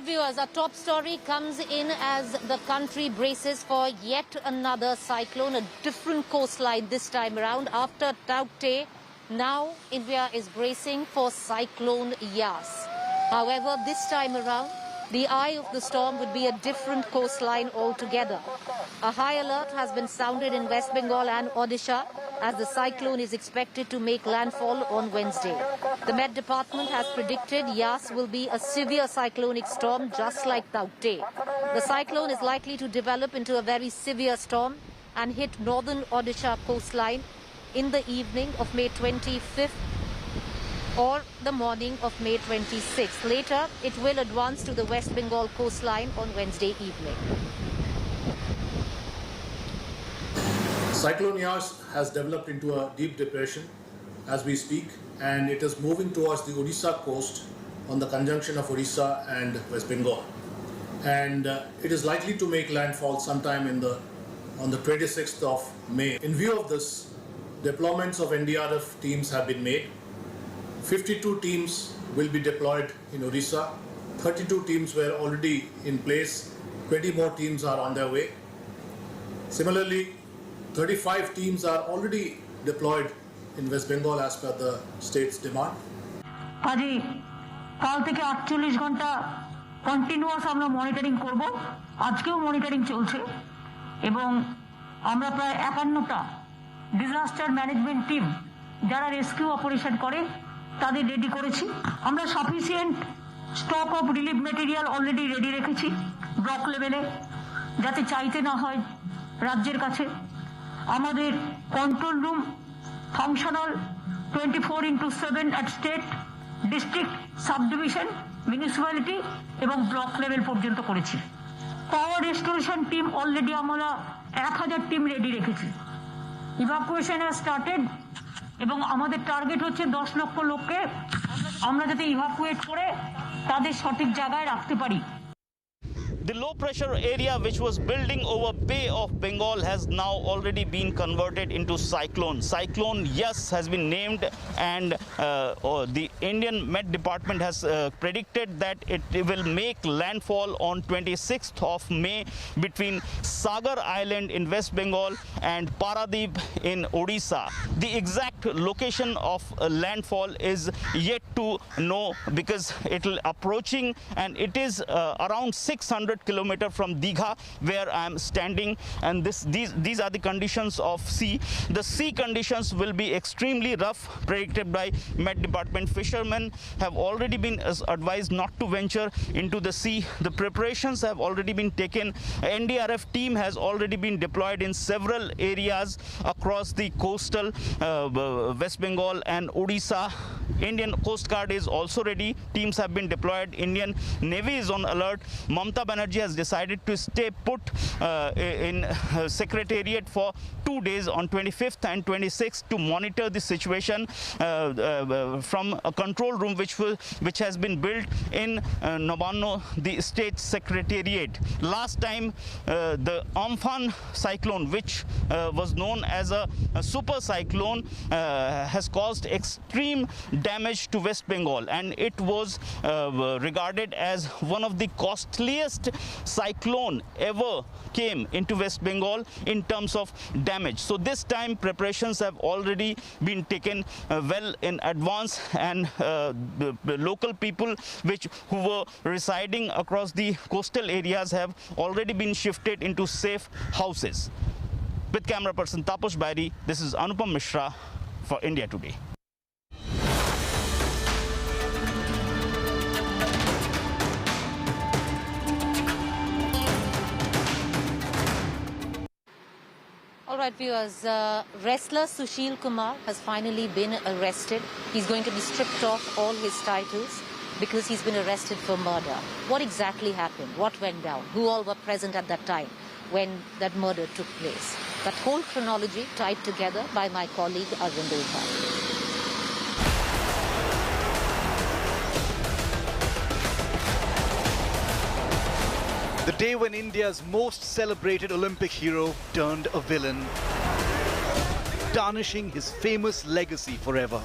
right, viewers, our top story comes in as the country braces for yet another cyclone, a different coastline this time around. After Taukte, now India is bracing for Cyclone Yas. However, this time around, the eye of the storm would be a different coastline altogether. A high alert has been sounded in West Bengal and Odisha as the cyclone is expected to make landfall on Wednesday. The Met Department has predicted Yas will be a severe cyclonic storm just like Taukte. The cyclone is likely to develop into a very severe storm and hit northern Odisha coastline in the evening of May 25th or the morning of May 26th. Later, it will advance to the West Bengal coastline on Wednesday evening. Cyclone Yas has developed into a deep depression as we speak, and it is moving towards the Odisha coast on the conjunction of Odisha and West Bengal. And it is likely to make landfall sometime on the 26th of May. In view of this, deployments of NDRF teams have been made. 52 teams will be deployed in Odisha. 32 teams were already in place. 20 more teams are on their way. Similarly, 35 teams are already deployed in West Bengal as per the state's demand. কাজে কাল থেকে 48 ঘন্টা continuous আমরা monitoring করব। আজকেও monitoring চলছে এবং আমরা প্রায় 51টা ডিজাস্টার ম্যানেজমেন্ট টিম যারা রেস্কিউ অপারেশন করে তাদের রেডি করেছি। আমরা sufficient stock of relief material already ready রেখেছি ব্লক লেভেলে, যাতে চাইতে না হয় রাজ্যের কাছে। আমাদের control room functional 24/7 at state, district, sub division, municipality এবং ব্লক লেভেল পর্যন্ত করেছি। পাওয়ার রেস্টোরেশন টিম অলরেডি আমরা 1000 টিম রেডি রেখেছি। ইভাকুয়েশন হ্যাজ স্টার্টেড এবং আমাদের টার্গেট হচ্ছে 10 লক্ষ লোককে আমরা যাতে ইভাকুয়েট করে তাদের সঠিক জায়গায় রাখতে পারি। The low pressure area which was building over Bay of Bengal has now already been converted into cyclone. Cyclone Yas has been named, and the Indian Met Department has predicted that it will make landfall on 26th of May between Sagar Island in West Bengal and Paradip in Odisha. The exact location of landfall is yet to know because it will approaching, and it is around 600 kilometers from Digha where I am standing, and these are the conditions of sea. The sea conditions will be extremely rough, predicted by Met Department. Fishermen have already been advised not to venture into the sea. The preparations have already been taken. NDRF team has already been deployed in several areas across the coastal West Bengal and Odisha. Indian Coast Guard is also ready. Teams have been deployed. Indian Navy is on alert. Mamata Banerjee has decided to stay put in Secretariat for 2 days on 25th and 26th to monitor the situation from a control room which has been built in Nobano, the state secretariat. Last time the Amphan cyclone, which was known as a super cyclone, has caused extreme damage to West Bengal, and it was regarded as one of the costliest cyclone ever came into West Bengal in terms of damage. So this time preparations have already been taken well in advance, and the local people who were residing across the coastal areas have already been shifted into safe houses. With camera person Taposh Bairi, this is Anupam Mishra for India Today. All right, viewers, wrestler Sushil Kumar has finally been arrested. He's going to be stripped off all his titles because he's been arrested for murder. What exactly happened? What went down? Who all were present at that time when that murder took place? That whole chronology tied together by my colleague Arvind Ulpa. The day when India's most celebrated Olympic hero turned a villain, tarnishing his famous legacy forever.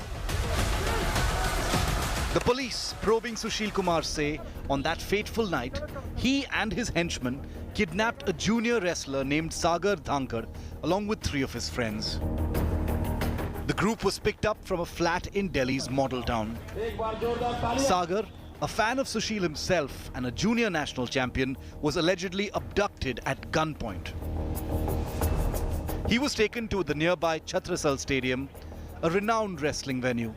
The police probing Sushil Kumar say on that fateful night, he and his henchmen kidnapped a junior wrestler named Sagar Dhankar along with 3 of his friends. The group was picked up from a flat in Delhi's model town. Sagar, a fan of Sushil himself and a junior national champion, was allegedly abducted at gunpoint. He was taken to the nearby Chhatrasal Stadium, a renowned wrestling venue.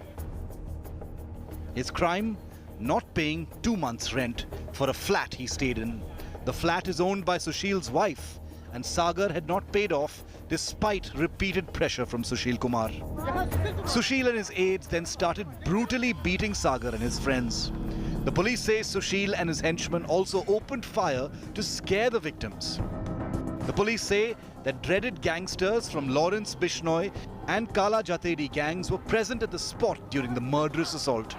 His crime? Not paying 2 months' rent for a flat he stayed in. The flat is owned by Sushil's wife, and Sagar had not paid off despite repeated pressure from Sushil Kumar. Sushil and his aides then started brutally beating Sagar and his friends. The police say Sushil and his henchmen also opened fire to scare the victims. The police say that dreaded gangsters from Lawrence Bishnoi and Kala Jatedi gangs were present at the spot during the murderous assault.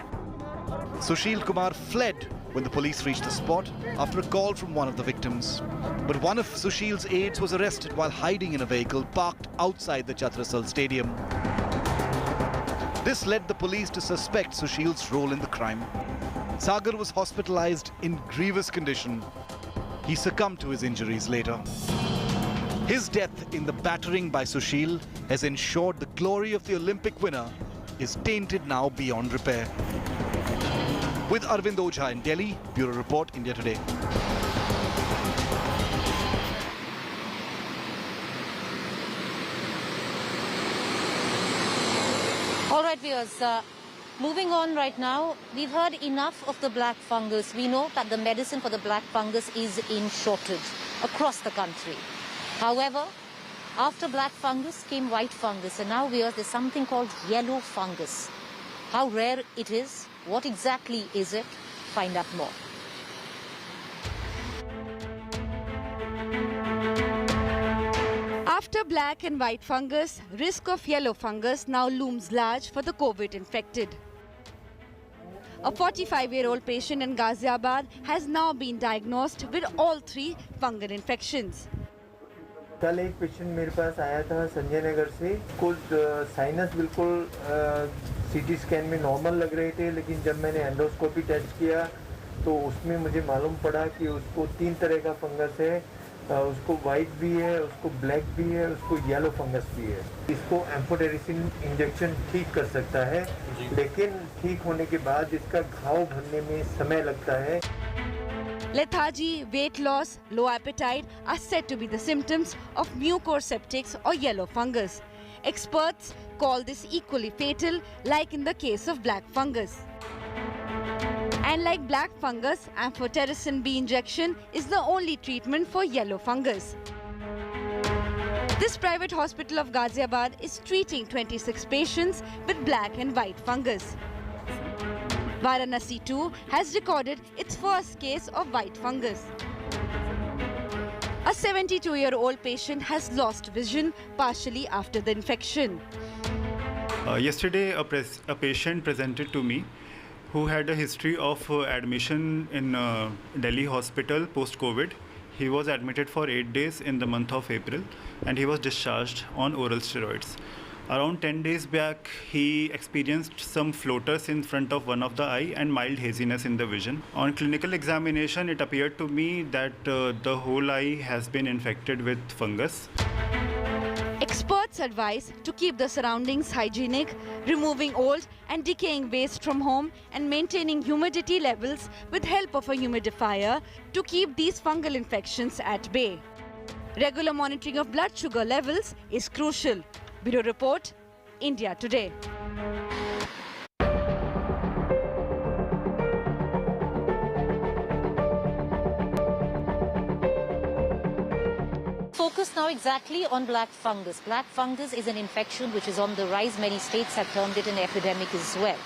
Sushil Kumar fled when the police reached the spot after a call from one of the victims. But one of Sushil's aides was arrested while hiding in a vehicle parked outside the Chhatrasal Stadium. This led the police to suspect Sushil's role in the crime. Sagar was hospitalized in grievous condition. He succumbed to his injuries later. His death in the battering by Sushil has ensured the glory of the Olympic winner is tainted now beyond repair. With Arvind Ojha in Delhi, Bureau Report, India Today. All right, viewers, moving on right now, we've heard enough of the black fungus. We know that the medicine for the black fungus is in shortage across the country. However, after black fungus came white fungus, and now viewers, there's something called yellow fungus. How rare it is, what exactly is it? Find out more. After black and white fungus, risk of yellow fungus now looms large for the COVID infected. A 45-year-old patient in Ghaziabad has now been diagnosed with all 3 fungal infections. कल एक patient मेरे पास आया था संजय नगर से, कुछ sinus बिल्कुल CT scan में normal लग रहे थे, लेकिन जब मैंने एंडोस्कोपी टेस्ट किया तो उसमें मुझे मालूम पड़ा कि उसको 3 तरह का फंगस है, उसको वाइट भी है, उसको ब्लैक भी है, उसको येलो फंगस भी है. इसको एम्फोटेरिसिन इंजेक्शन ठीक कर सकता है, लेकिन ठीक होने के बाद इसका घाव भरने में समय लगता है. Lethargy, weight loss, low appetite are said to be the symptoms of mucoseptics or yellow fungus. Experts call this equally fatal, like in the case of black fungus. And like black fungus, amphotericin B injection is the only treatment for yellow fungus. This private hospital of Ghaziabad is treating 26 patients with black and white fungus. Varanasi too has recorded its first case of white fungus. A 72-year-old patient has lost vision partially after the infection. Yesterday, a patient presented to me who had a history of admission in Delhi hospital post-COVID. He was admitted for 8 days in the month of April and he was discharged on oral steroids. Around 10 days back, he experienced some floaters in front of one of the eye and mild haziness in the vision. On clinical examination, it appeared to me that the whole eye has been infected with fungus. Experts advise to keep the surroundings hygienic, removing old and decaying waste from home and maintaining humidity levels with help of a humidifier to keep these fungal infections at bay. Regular monitoring of blood sugar levels is crucial. Bureau Report, India Today. Focus now exactly on black fungus. Black fungus is an infection which is on the rise. Many states have termed it an epidemic as well.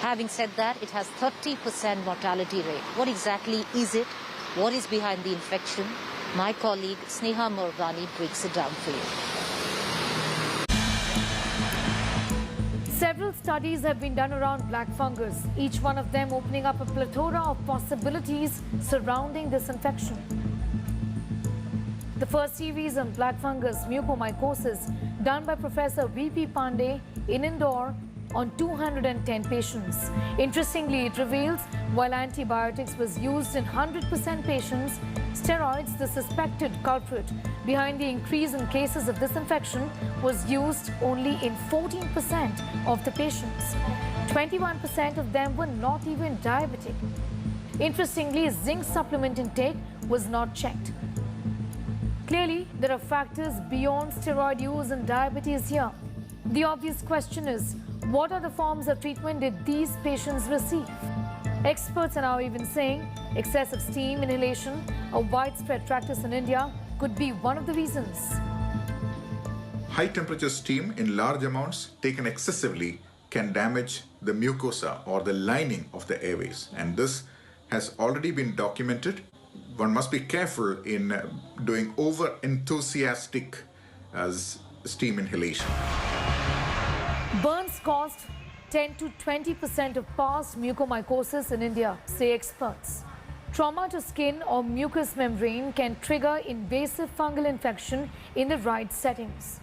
Having said that, it has 30% mortality rate. What exactly is it? What is behind the infection? My colleague Sneha Murdani breaks it down for you. Several studies have been done around black fungus, each one of them opening up a plethora of possibilities surrounding this infection. The first series on black fungus mucormycosis, done by Professor V.P. Pandey in Indore, on 210 patients. Interestingly, it reveals while antibiotics was used in 100% patients, steroids, the suspected culprit behind the increase in cases of this infection, was used only in 14% of the patients. 21% of them were not even diabetic. Interestingly, zinc supplement intake was not checked. Clearly, there are factors beyond steroid use and diabetes here. The obvious question is, what other forms of treatment did these patients receive? Experts are now even saying excessive steam inhalation, a widespread practice in India, could be one of the reasons. High temperature steam in large amounts taken excessively can damage the mucosa or the lining of the airways, and this has already been documented. One must be careful in doing over-enthusiastic steam inhalation. Burns caused 10 to 20% of past mucormycosis in India, say experts. Trauma to skin or mucous membrane can trigger invasive fungal infection in the right settings.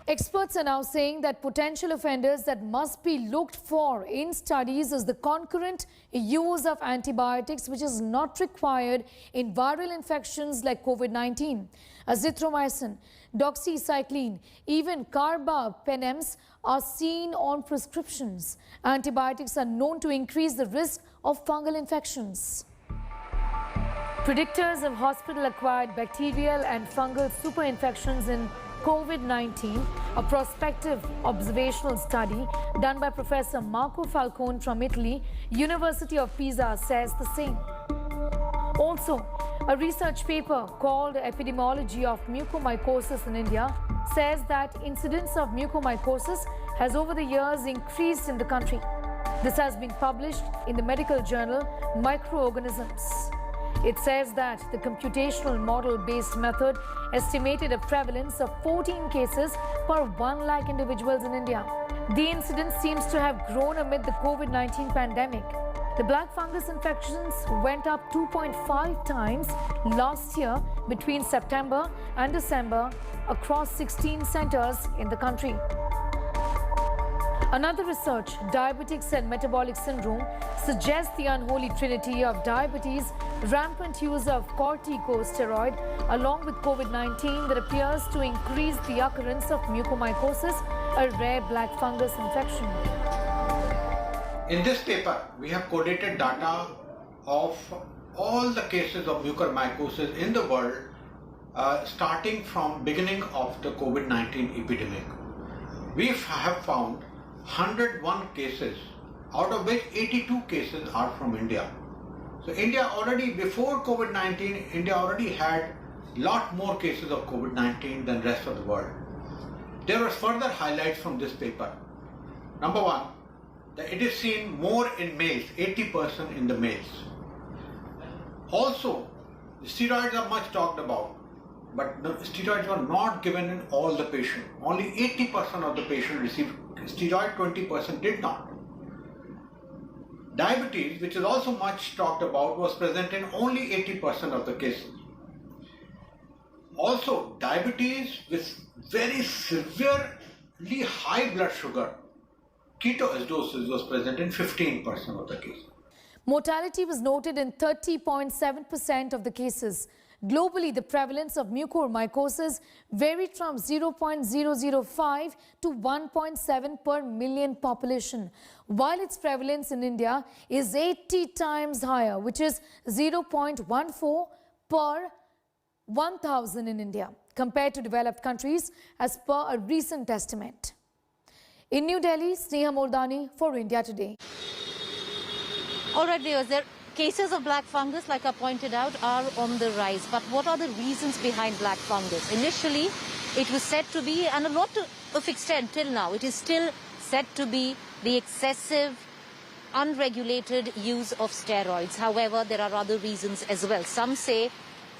Experts are now saying that potential offenders that must be looked for in studies is the concurrent use of antibiotics, which is not required in viral infections like COVID-19. Azithromycin, doxycycline, even carbapenems are seen on prescriptions. Antibiotics are known to increase the risk of fungal infections. Predictors of hospital-acquired bacterial and fungal superinfections in COVID-19, a prospective observational study done by Professor Marco Falcone from Italy, University of Pisa, says the same. Also, a research paper called Epidemiology of Mucormycosis in India says that incidence of mucormycosis has over the years increased in the country. This has been published in the medical journal Microorganisms. It says that the computational model-based method estimated a prevalence of 14 cases per 1 lakh individuals in India. The incidence seems to have grown amid the COVID-19 pandemic. The black fungus infections went up 2.5 times last year between September and December across 16 centers in the country. Another research, Diabetics and Metabolic Syndrome, suggests the unholy trinity of diabetes, rampant use of corticosteroid, along with COVID-19 that appears to increase the occurrence of mucormycosis, a rare black fungus infection. In this paper, we have collated data of all the cases of mucormycosis in the world, starting from beginning of the COVID-19 epidemic. We have found 101 cases, out of which 82 cases are from India. So India already, before COVID-19, India already had a lot more cases of COVID-19 than rest of the world. There are further highlights from this paper. Number one, that it is seen more in males, 80% in the males. Also, steroids are much talked about, but the steroids were not given in all the patients. Only 80% of the patients received steroid, 20% did not. Diabetes, which is also much talked about, was present in only 80% of the cases. Also, diabetes with very severely high blood sugar, ketoacidosis, was present in 15% of the cases. Mortality was noted in 30.7% of the cases. Globally, the prevalence of mucormycosis varied from 0.005 to 1.7 per million population, while its prevalence in India is 80 times higher, which is 0.14 per 1,000 in India, compared to developed countries as per a recent estimate. In New Delhi, Sneha Mordani for India Today. All right, viewers, cases of black fungus, like I pointed out, are on the rise. But what are the reasons behind black fungus? Initially, it was said to be, and a lot of extent till now, it is still said to be the excessive, unregulated use of steroids. However, there are other reasons as well. Some say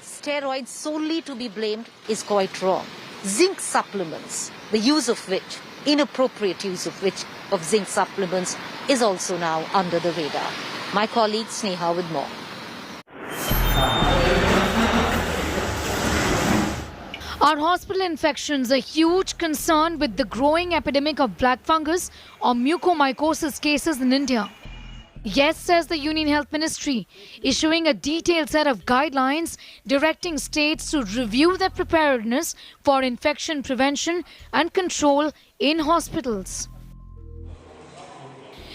steroids solely to be blamed is quite wrong. Zinc supplements, the use of which, inappropriate use of which, of zinc supplements is also now under the radar. My colleague Sneha with more. Are hospital infections a huge concern with the growing epidemic of black fungus or mucormycosis cases in India? Yes, says the Union Health Ministry, issuing a detailed set of guidelines directing states to review their preparedness for infection prevention and control in hospitals.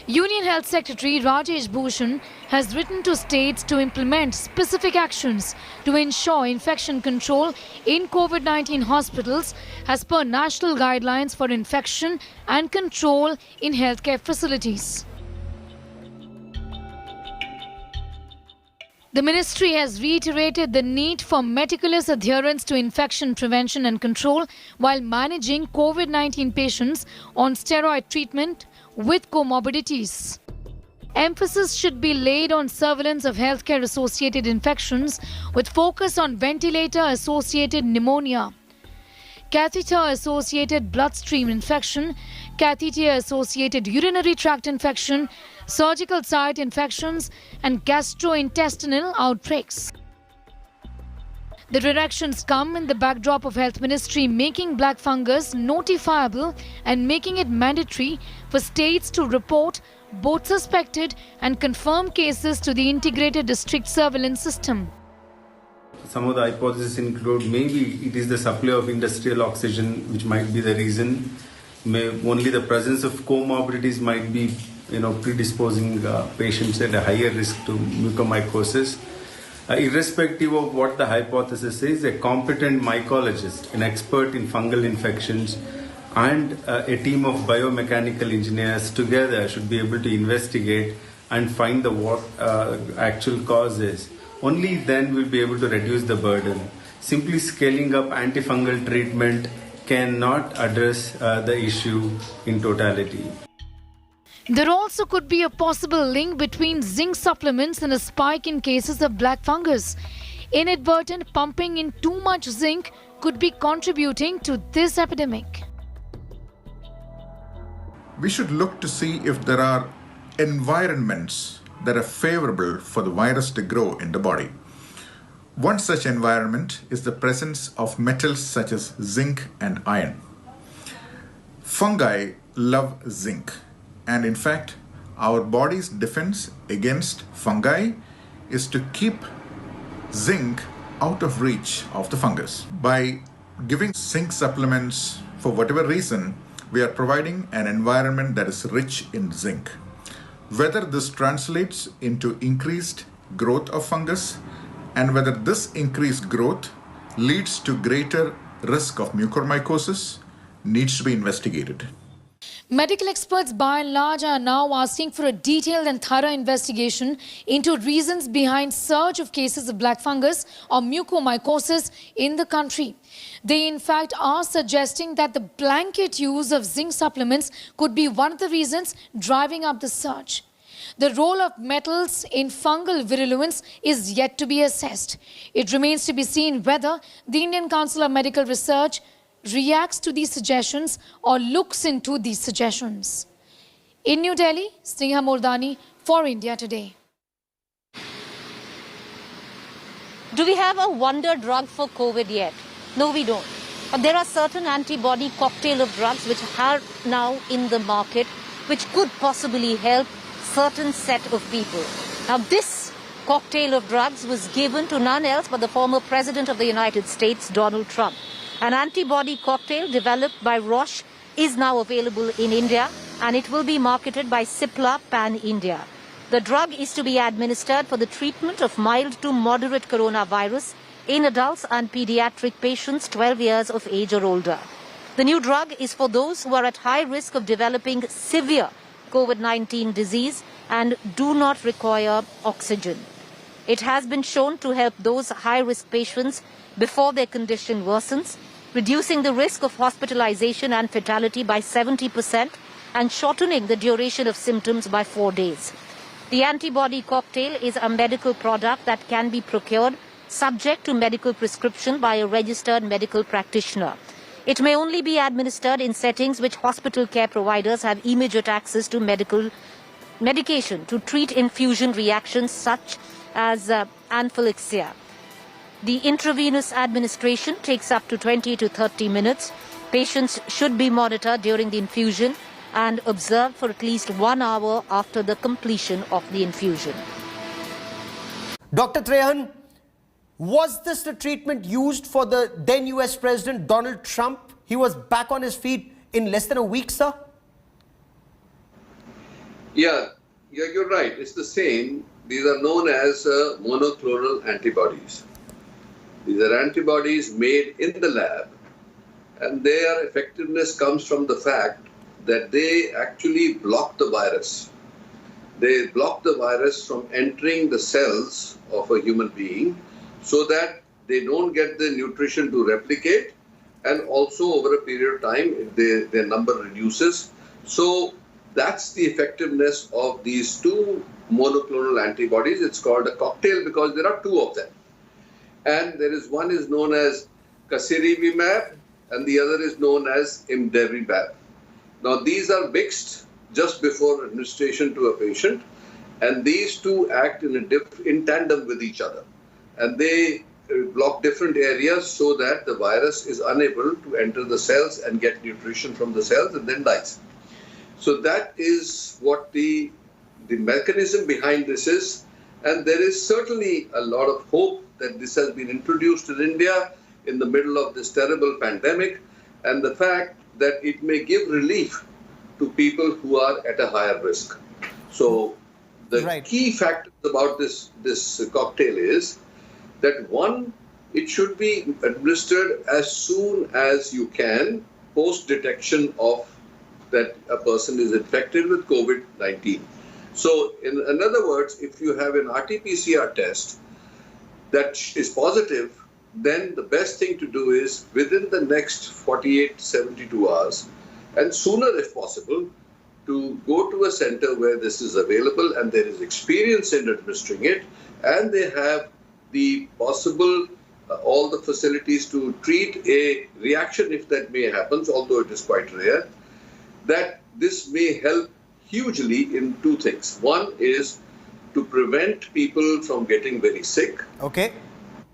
Union Health Secretary Rajesh Bhushan has written to states to implement specific actions to ensure infection control in COVID-19 hospitals as per national guidelines for infection and control in healthcare facilities. The ministry has reiterated the need for meticulous adherence to infection prevention and control while managing COVID-19 patients on steroid treatment with comorbidities. Emphasis should be laid on surveillance of healthcare-associated infections with focus on ventilator-associated pneumonia, catheter-associated bloodstream infection, catheter-associated urinary tract infection, surgical site infections and gastrointestinal outbreaks. The directions come in the backdrop of Health Ministry making black fungus notifiable and making it mandatory for states to report both suspected and confirmed cases to the integrated district surveillance system. Some of the hypotheses include maybe it is the supply of industrial oxygen which might be the reason. Only the presence of comorbidities might be predisposing patients at a higher risk to mucormycosis. Irrespective of what the hypothesis is, a competent mycologist, an expert in fungal infections, and a team of biomechanical engineers together should be able to investigate and find the what actual cause is. Only then we'll be able to reduce the burden. Simply scaling up antifungal treatment cannot address the issue in totality. There also could be a possible link between zinc supplements and a spike in cases of black fungus. Inadvertent pumping in too much zinc could be contributing to this epidemic. We should look to see if there are environments that are favorable for the virus to grow in the body. One such environment is the presence of metals such as zinc and iron. Fungi love zinc. And in fact, our body's defense against fungi is to keep zinc out of reach of the fungus. By giving zinc supplements for whatever reason, we are providing an environment that is rich in zinc. Whether this translates into increased growth of fungus and whether this increased growth leads to greater risk of mucormycosis needs to be investigated. Medical experts by and large are now asking for a detailed and thorough investigation into reasons behind surge of cases of black fungus or mucormycosis in the country. They in fact are suggesting that the blanket use of zinc supplements could be one of the reasons driving up the surge. The role of metals in fungal virulence is yet to be assessed. It remains to be seen whether the Indian Council of Medical Research reacts to these suggestions or looks into these suggestions. In New Delhi, Sneha Mordani for India Today. Do we have a wonder drug for COVID yet? No, we don't. But there are certain antibody cocktail of drugs which are now in the market which could possibly help certain set of people. Now this cocktail of drugs was given to none else but the former President of the United States, Donald Trump. An antibody cocktail developed by Roche is now available in India and it will be marketed by Cipla Pan India. The drug is to be administered for the treatment of mild to moderate coronavirus in adults and pediatric patients 12 years of age or older. The new drug is for those who are at high risk of developing severe COVID-19 disease and do not require oxygen. It has been shown to help those high-risk patients before their condition worsens, reducing the risk of hospitalization and fatality by 70% and shortening the duration of symptoms by 4 days. The antibody cocktail is a medical product that can be procured subject to medical prescription by a registered medical practitioner. It may only be administered in settings which hospital care providers have immediate access to medication to treat infusion reactions such as anaphylaxis. The intravenous administration takes up to 20 to 30 minutes. Patients should be monitored during the infusion and observed for at least 1 hour after the completion of the infusion. Dr. Trehan, was this the treatment used for the then US President Donald Trump? He was back on his feet in less than a week, sir? Yeah, you're right. It's the same. These are known as monoclonal antibodies. These are antibodies made in the lab, and their effectiveness comes from the fact that they actually block the virus. They block the virus from entering the cells of a human being so that they don't get the nutrition to replicate, and also over a period of time their number reduces. So that's the effectiveness of these two monoclonal antibodies. It's called a cocktail because there are two of them. And one is known as casirivimab and the other is known as imdevimab. Now these are mixed just before administration to a patient, and these two act in tandem with each other, and they block different areas so that the virus is unable to enter the cells and get nutrition from the cells and then dies. So that is what the mechanism behind this is, and there is certainly a lot of hope that this has been introduced in India in the middle of this terrible pandemic, and the fact that it may give relief to people who are at a higher risk. So the key factors about this cocktail is that one, it should be administered as soon as you can post detection of that a person is infected with COVID-19. So in other words, if you have an RT-PCR test that is positive, then the best thing to do is within the next 48 to 72 hours, and sooner if possible, to go to a center where this is available and there is experience in administering it, and they have the possible all the facilities to treat a reaction if that may happen, although it is quite rare, that this may help hugely in two things. One is to prevent people from getting very sick. Okay.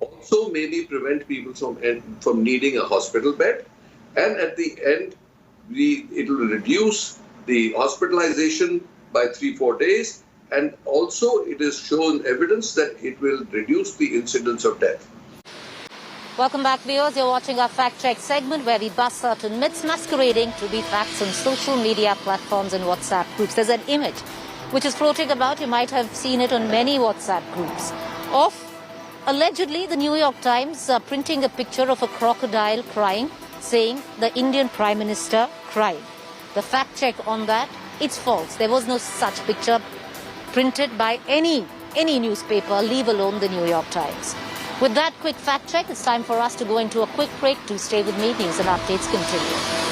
Also maybe prevent people from needing a hospital bed. And at the end, it will reduce the hospitalization by 3-4 days. And also it is shown evidence that it will reduce the incidence of death. Welcome back, viewers. You're watching our Fact Check segment where we bust certain myths masquerading to be facts on social media platforms and WhatsApp groups. There's an image which is floating about. You might have seen it on many WhatsApp groups of allegedly the New York Times printing a picture of a crocodile crying, saying the Indian Prime Minister cried. The fact check on that, it's false. There was no such picture printed by any newspaper, leave alone the New York Times. With that quick fact check, it's time for us to go into a quick break. Do stay with me. News and updates continue.